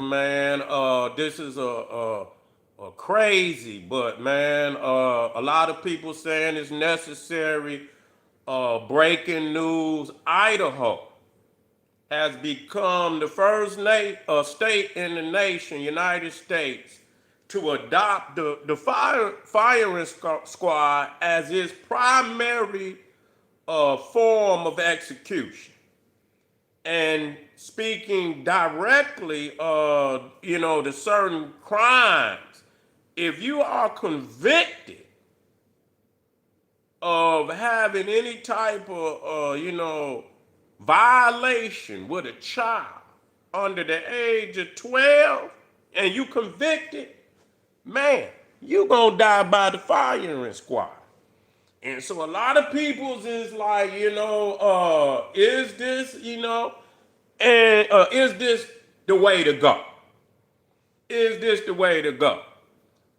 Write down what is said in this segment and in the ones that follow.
Man. This is a crazy, but man, a lot of people saying it's necessary. Breaking news: Idaho has become the first state in the nation, United States, to adopt the firing squad as its primary form of execution. And speaking directly, to certain crimes, if you are convicted of having any type of, violation with a child under the age of 12, and you convicted, man, you gonna die by the firing squad. And so a lot of people's is like, is this, and is this the way to go? Is this the way to go?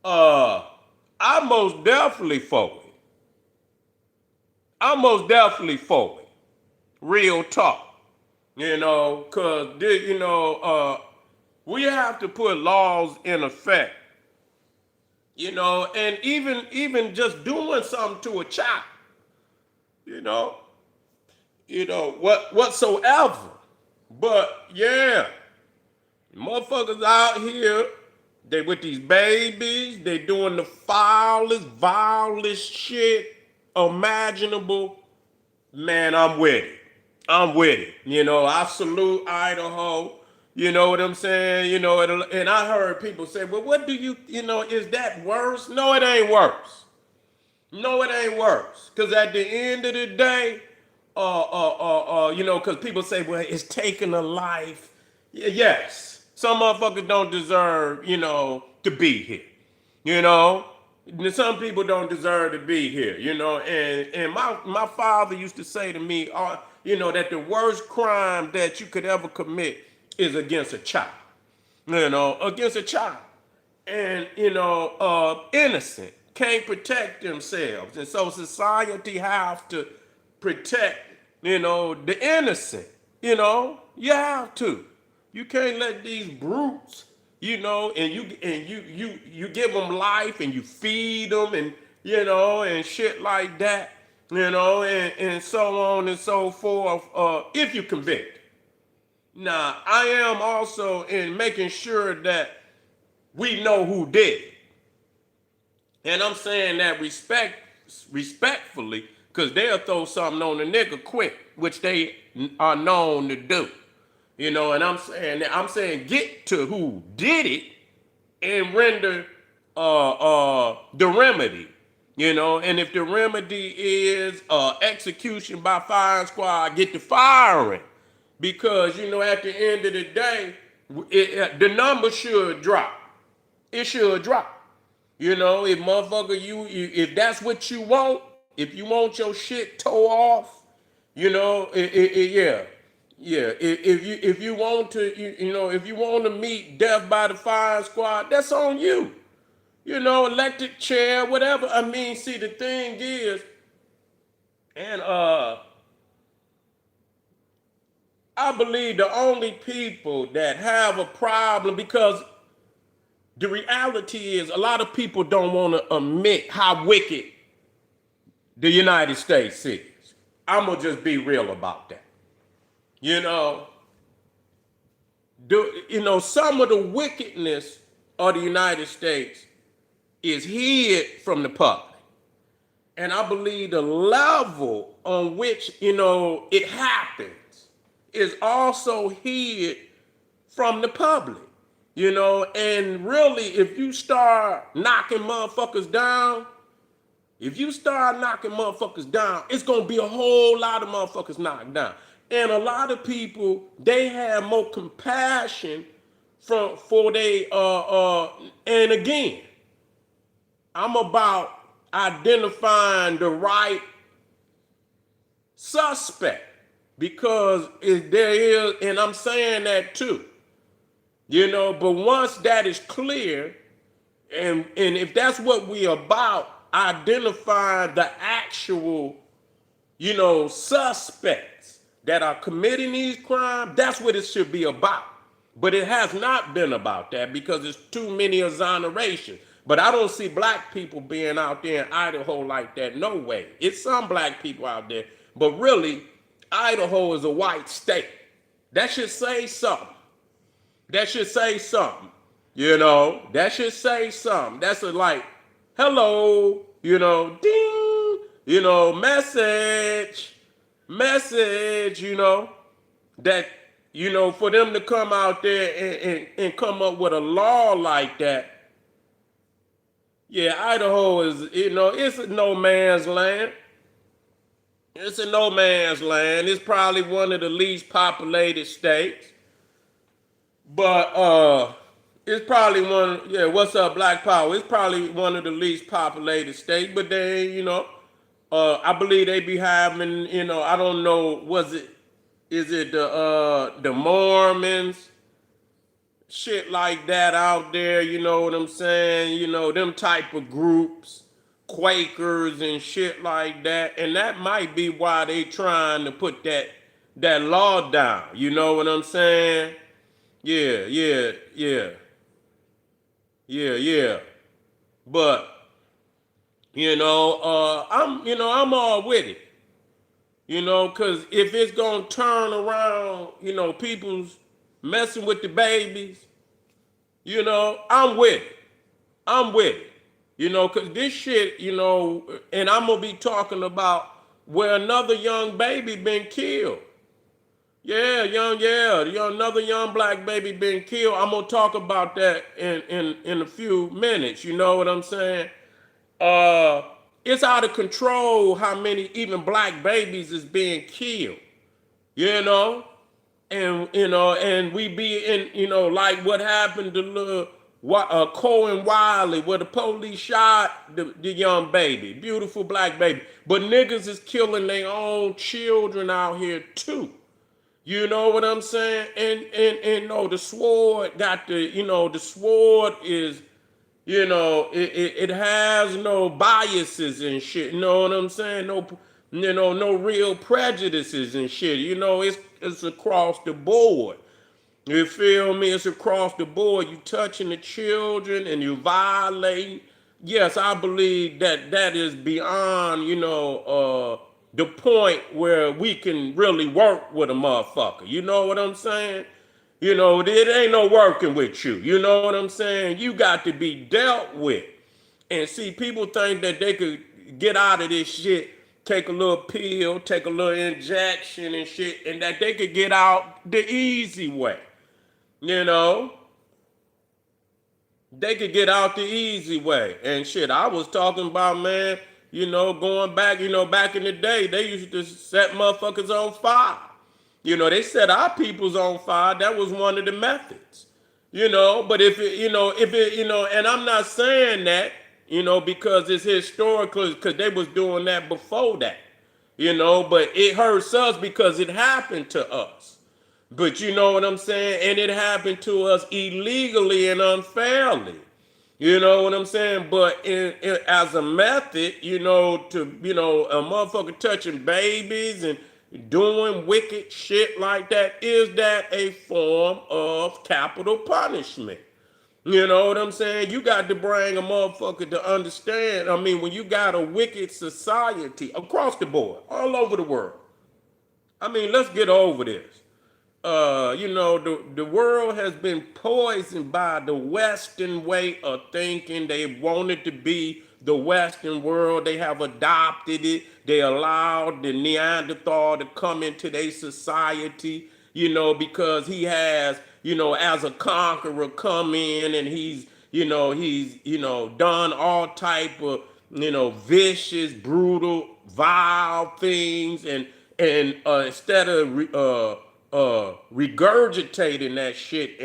Uh, I most definitely for it. I'm most definitely for it. Real talk. Cause we have to put laws in effect. And even just doing something to a child, you know, whatsoever. But yeah, motherfuckers out here, they with these babies, they doing the vilest shit imaginable. Man, I'm with it. I'm with it. I salute Idaho. You know what I'm saying? And I heard people say, well, what do is that worse? No, it ain't worse. No, it ain't worse. Because at the end of the day, because people say, well, it's taking a life. Yes, some motherfuckers don't deserve, to be here. You know, some people don't deserve to be here. And my father used to say to me, that the worst crime that you could ever commit is against a child. Against a child, and innocent can't protect themselves, and so society have to protect the innocent. You have to. You can't let these brutes, and you give them life and you feed them, and and shit like that, and so on and so forth. If you convict. Now, I am also in making sure that we know who did it. And I'm saying that respectfully, because they'll throw something on the nigga quick, which they are known to do. And I'm saying get to who did it and render the remedy. And if the remedy is execution by firing squad, get the firing. Because, at the end of the day, the number should drop. It should drop. If motherfucker, if that's what you want, if you want your shit tore off, yeah, yeah. If you want to, if you want to meet death by the fire squad, that's on you. Elected chair, whatever. I mean, see, the thing is, and I believe the only people that have a problem, because the reality is a lot of people don't want to admit how wicked the United States is. I'm going to just be real about that. You know, some of the wickedness of the United States is hid from the public. And I believe the level on which, it happens is also hid from the public. And really, if you start knocking motherfuckers down, it's gonna be a whole lot of motherfuckers knocked down. And a lot of people, they have more compassion for they and again, I'm about identifying the right suspect, because if there is, and I'm saying that too, but once that is clear, and if that's what we about, identifying the actual, suspects that are committing these crimes, that's what it should be about. But it has not been about that because there's too many exonerations. But I don't see black people being out there in Idaho like that. No way. It's some black people out there. But really, Idaho is a white state. That should say something. That should say something. That should say something. That's a like, hello, ding, message, message, that, for them to come out there and come up with a law like that. Yeah, Idaho is, it's a no man's land. It's a no man's land. It's probably one of the least populated states. But it's probably one. Yeah, what's up, Black Power? It's probably one of the least populated states. But they, I believe they be having, I don't know, is it the Mormons, shit like that out there? You know what I'm saying? Them type of groups, Quakers and shit like that. And that might be why they trying to put that law down. You know what I'm saying? Yeah, yeah, yeah, yeah. But I'm all with it. Cause if it's gonna turn around, people's messing with the babies, I'm with it. I'm with it. Cause this shit, and I'm gonna be talking about where another young baby been killed. Another young black baby been killed. I'm gonna talk about that in a few minutes. You know what I'm saying? Uh, it's out of control how many even black babies is being killed. You know, and we be in, like what happened to little Cohen Wiley, where the police shot the young baby, beautiful black baby, but niggas is killing their own children out here too. You know what I'm saying? And no, the sword got the sword is, it has no biases and shit. You know what I'm saying? No, no real prejudices and shit. It's across the board. You feel me? It's across the board. You touching the children and you violating. Yes, I believe that is beyond, the point where we can really work with a motherfucker. You know what I'm saying? It ain't no working with you. You know what I'm saying? You got to be dealt with. And see, people think that they could get out of this shit, take a little pill, take a little injection and shit, and that they could get out the easy way. You know, they could get out the easy way. And shit, I was talking about, man, going back, back in the day, they used to set motherfuckers on fire. They set our peoples on fire. That was one of the methods. But and I'm not saying that, because it's historical, because they was doing that before that. But it hurts us because it happened to us. But you know what I'm saying? And it happened to us illegally and unfairly. You know what I'm saying? But as a method, a motherfucker touching babies and doing wicked shit like that, is that a form of capital punishment? You know what I'm saying? You got to bring a motherfucker to understand. I mean, when you got a wicked society across the board, all over the world. I mean, let's get over this. The world has been poisoned by the Western way of thinking. They want it to be the Western world. They have adopted it. They allowed the Neanderthal to come into their society, because he has, as a conqueror come in, and he's done all type of, vicious, brutal, vile things. And instead of regurgitating that shit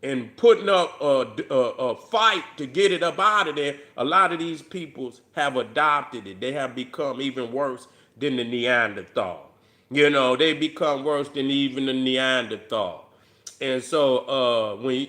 and putting up a fight to get it up out of there, a lot of these peoples have adopted it. They have become even worse than the Neanderthal. They become worse than even the Neanderthal. And so when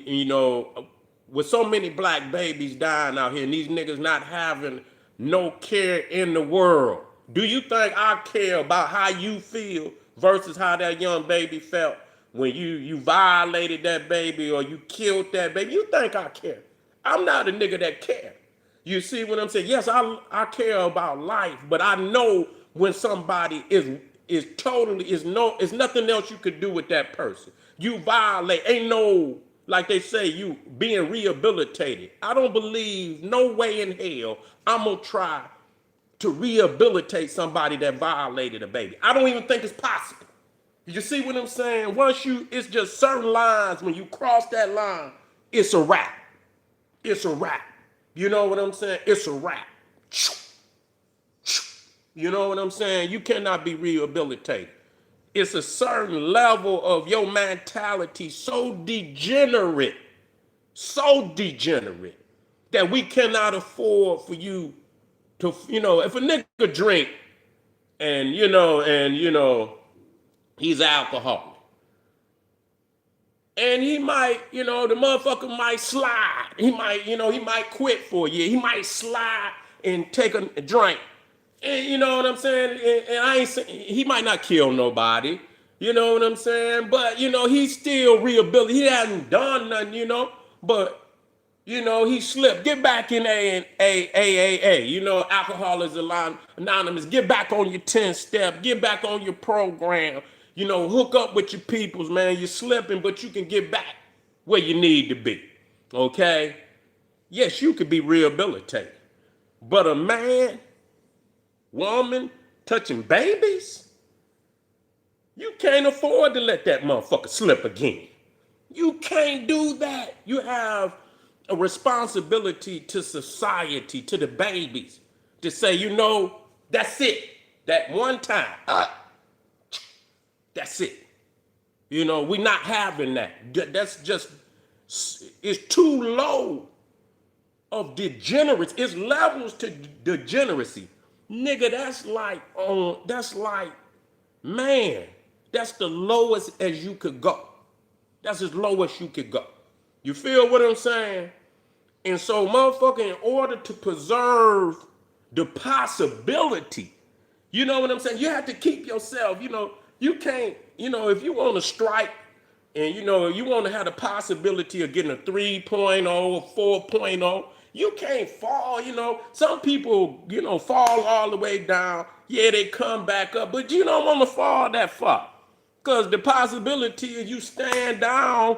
with so many black babies dying out here and these niggas not having no care in the world, do you think I care about how you feel versus how that young baby felt when you violated that baby or you killed that baby, you think I care. I'm not a nigga that care. You see what I'm saying? Yes, I care about life, but I know when somebody is totally is nothing else you could do with that person. You violate, ain't no, like they say, you being rehabilitated. I don't believe no way in hell I'm gonna try to rehabilitate somebody that violated a baby. I don't even think it's possible. You see what I'm saying? It's just certain lines. When you cross that line, it's a wrap. It's a wrap. You know what I'm saying? It's a wrap. You know what I'm saying? You cannot be rehabilitated. It's a certain level of your mentality so degenerate, that we cannot afford for you to, if a nigga drink and he's alcoholic. And he might, the motherfucker might slide. He might quit for a year. He might slide and take a drink. And you know what I'm saying? And I ain't saying he might not kill nobody. You know what I'm saying? But he's still rehabilitated. He hasn't done nothing, but he slipped. Get back in AAA. Alcoholics Anonymous. Get back on your 10 step. Get back on your program. Hook up with your peoples, man. You're slipping, but you can get back where you need to be. Okay? Yes, you could be rehabilitated. But a man, woman, touching babies, you can't afford to let that motherfucker slip again. You can't do that. You have a responsibility to society, to the babies, to say, that's it. That one time, that's it. We're not having that. That's just, it's too low of degeneracy. It's levels to degeneracy. Nigga, man, that's the lowest as you could go. That's as low as you could go. You feel what I'm saying? And so, motherfucker, in order to preserve the possibility, you know what I'm saying? You have to keep yourself, you can't, if you want to strike and, you want to have the possibility of getting a 3.0 or 4.0, you can't fall, Some people, fall all the way down. Yeah, they come back up, but you don't want to fall that far. Because the possibility of you staying down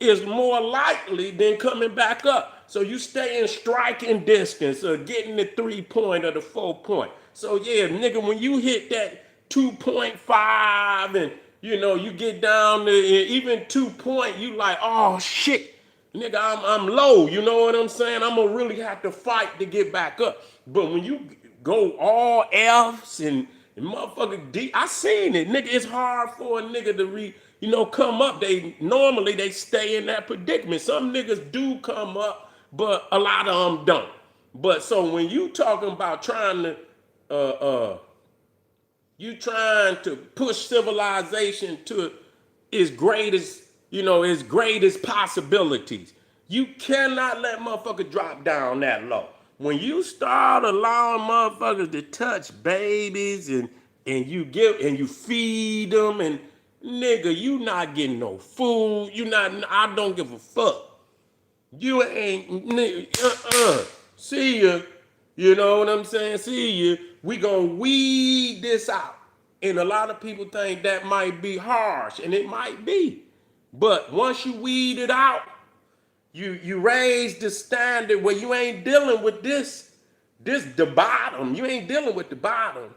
is more likely than coming back up. So you stay in striking distance of getting the 3-point or the 4-point. So yeah, nigga, when you hit that 2.5 and you get down to even 2-point, you like, oh shit, nigga, I'm low. You know what I'm saying? I'm gonna really have to fight to get back up. But when you go all F's and motherfucker D, I seen it, nigga. It's hard for a nigga to come up. Normally they stay in that predicament. Some niggas do come up, but a lot of them don't. But so when you talking about trying to push civilization to its greatest possibilities, you cannot let motherfuckers drop down that low. When you start allowing motherfuckers to touch babies and you feed them, and nigga, you not getting no food. I don't give a fuck. You ain't, nigga, see ya. You know what I'm saying? See ya. We gonna weed this out. And a lot of people think that might be harsh, and it might be. But once you weed it out, you raise the standard where you ain't dealing with the bottom. You ain't dealing with the bottom.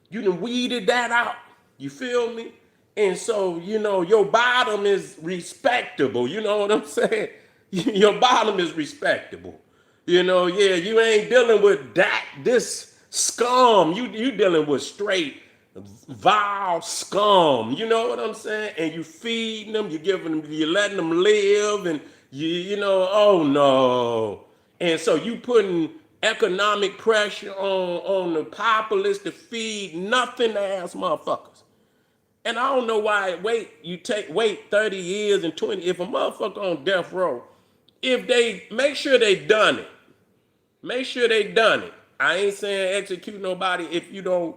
You done weeded that out. You feel me? And so, your bottom is respectable. You know what I'm saying? Your bottom is respectable. Yeah, you ain't dealing with this scum. You dealing with straight vile scum. You know what I'm saying? And you feeding them, you letting them live, and oh no. And so you putting economic pressure on the populace to feed nothing ass motherfuckers. And I don't know why wait 30 years and 20. If a motherfucker on death row, if they make sure they done it. Make sure they done it. I ain't saying execute nobody if you don't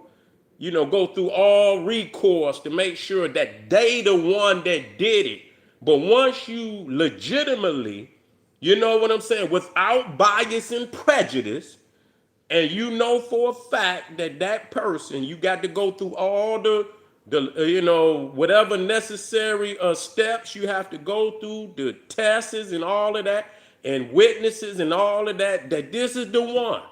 go through all recourse to make sure that they the one that did it. But once you legitimately, you know what I'm saying, without bias and prejudice, and you know for a fact that that person, you got to go through all the whatever necessary steps you have to go through, the tests and all of that, and witnesses and all of that, that this is the one.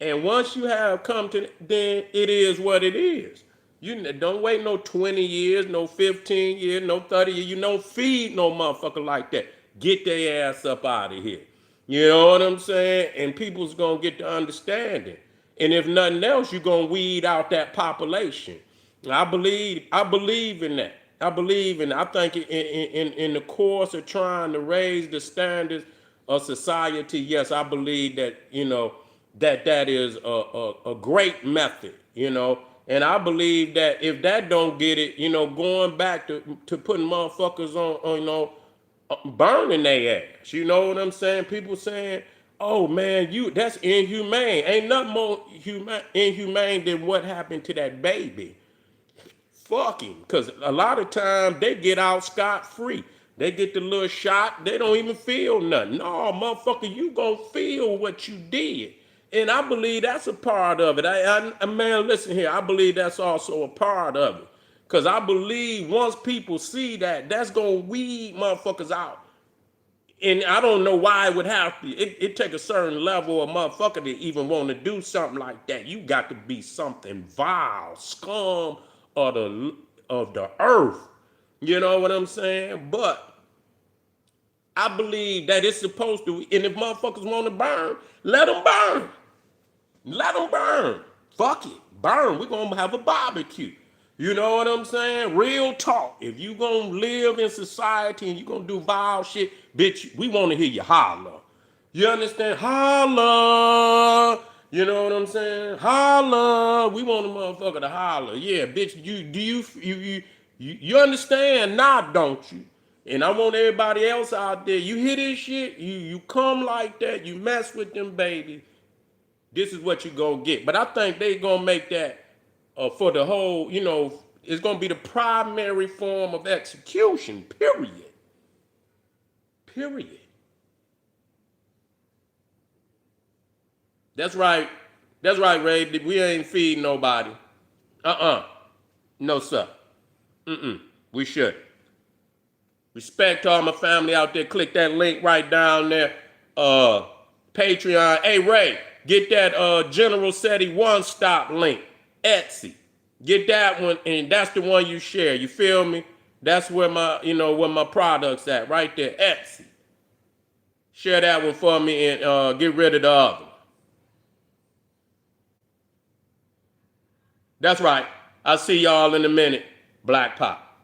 And once you have come to, then it is what it is. You don't wait no 20 years, no 15 years, no 30 years. You don't feed no motherfucker like that. Get their ass up out of here. You know what I'm saying? And people's gonna get to understanding. And if nothing else, you're gonna weed out that population. I believe in that. I think in the course of trying to raise the standards of society, yes, I believe that, that is a great method. And I believe that if that don't get it, going back to putting motherfuckers on burning their ass. You know what I'm saying? People saying, "Oh man, that's inhumane." Ain't nothing more inhumane than what happened to that baby. Fuck him, because a lot of times they get out scot free. They get the little shot, they don't even feel nothing. No, motherfucker, you gonna feel what you did. And I believe that's a part of it. Man, listen here, I believe that's also a part of it. Because I believe once people see that, that's gonna weed motherfuckers out. And I don't know why it would have to. It take a certain level of motherfucker to even want to do something like that. You got to be something vile, scum of the earth. You know what I'm saying? But I believe that it's supposed to. And if motherfuckers want to burn, let them burn. Let them burn. Fuck it. Burn. We're going to have a barbecue. You know what I'm saying? Real talk. If you going to live in society and you going to do vile shit, bitch, we want to hear you holler. You understand? Holler. You know what I'm saying? Holler. We want a motherfucker to holler. Yeah, bitch, you understand now, don't you? And I want everybody else out there. You hear this shit? You come like that. You mess with them babies. This is what you gonna get. But I think they gonna make that for the whole, it's gonna be the primary form of execution. Period. Period. That's right. That's right, Ray. We ain't feeding nobody. No, sir. We should. Respect to all my family out there. Click that link right down there. Patreon. Hey Ray, get that generalseti one-stop link. Etsy. Get that one, and that's the one you share. You feel me? That's where my products at, right there. Etsy. Share that one for me and get rid of the other one. That's right. I'll see y'all in a minute. Black Pop.